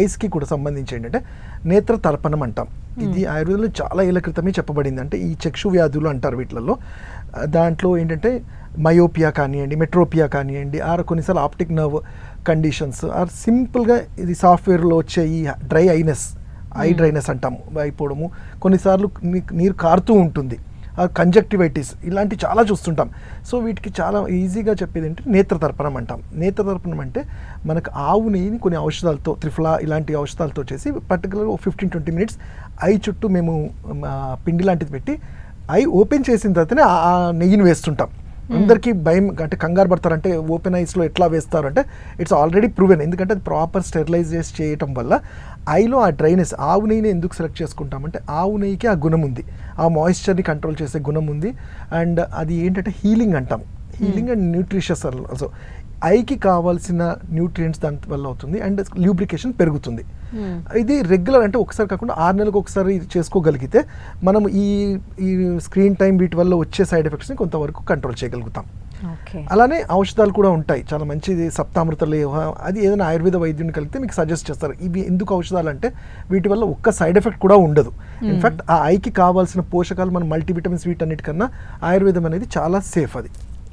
ఐస్కి కూడా సంబంధించి ఏంటంటే నేత్ర తర్పణం అంటాం. ఇది ఆయుర్వేదంలో చాలా ఏళ్ల క్రితమే చెప్పబడింది. అంటే ఈ చక్షు వ్యాధులు అంటారు వీటిలలో. దాంట్లో ఏంటంటే మయోపియా కానివ్వండి, మెట్రోపియా కానివ్వండి, ఆర్ కొన్నిసార్లు ఆప్టిక్ నర్వ్ కండిషన్స్, ఆర్ సింపుల్గా ఇది సాఫ్ట్వేర్లో వచ్చే ఈ డ్రై ఐ డ్రైనెస్ అంటాము, అయిపోవడము, కొన్నిసార్లు నీరు కారుతూ ఉంటుంది, కంజక్టివైటిస్, ఇలాంటి చాలా చూస్తుంటాం. సో వీటికి చాలా ఈజీగా చెప్పేది ఏంటంటే నేత్రతర్పణం అంటాం. నేత్రతర్పణం అంటే మనకు ఆవు నెయ్యిని కొన్ని ఔషధాలతో, త్రిఫలా ఇలాంటి ఔషధాలతో చేసి పర్టికులర్గా 15-20 మినిట్స్ ఐ చుట్టూ మేము పిండి లాంటిది పెట్టి ఐ ఓపెన్ చేసిన తర్వాతనే ఆ నెయ్యిని వేస్తుంటాం. అందరికీ భయం, అంటే కంగారు పడతారంటే ఓపెన్ ఐస్లో ఎట్లా వేస్తారు అంటే ఇట్స్ ఆల్రెడీ ప్రూవెన్. ఎందుకంటే అది ప్రాపర్ స్టెరిలైజ్ చేసి చేయటం వల్ల ఐలో ఆ డ్రైనెస్, ఆవు నెయ్యిని ఎందుకు సెలెక్ట్ చేసుకుంటామంటే ఆవు నెయ్యికి ఆ గుణం ఉంది, ఆ మాయిశ్చర్ని కంట్రోల్ చేసే గుణం ఉంది. అండ్ అది ఏంటంటే హీలింగ్ అంటాం, హీలింగ్ అండ్ న్యూట్రిషియస్ ఆల్సో. ఐకి కావాల్సిన న్యూట్రియంట్స్ దాని వల్ల అవుతుంది అండ్ ల్యూబ్రికేషన్ పెరుగుతుంది. ఇది రెగ్యులర్, అంటే ఒకసారి కాకుండా 6 నెలలకు ఒకసారి చేసుకోగలిగితే మనం ఈ స్క్రీన్ టైం వీటి వల్ల వచ్చే సైడ్ ఎఫెక్ట్స్ని కొంతవరకు కంట్రోల్ చేయగలుగుతాం. అలానే ఔషధాలు కూడా ఉంటాయి, చాలా మంచిది సప్తామృత లేహ, అది ఏదైనా ఆయుర్వేద వైద్యుని కలిగితే మీకు సజెస్ట్ చేస్తారు. ఇవి ఎందుకు ఔషధాలు అంటే వీటి వల్ల ఒక్క సైడ్ ఎఫెక్ట్ కూడా ఉండదు. ఇన్ఫ్యాక్ట్ ఆ ఐకి కావాల్సిన పోషకాలు, మన మల్టీవిటమిన్స్ వీటన్నిటికన్నా ఆయుర్వేదం అనేది చాలా సేఫ్ అది.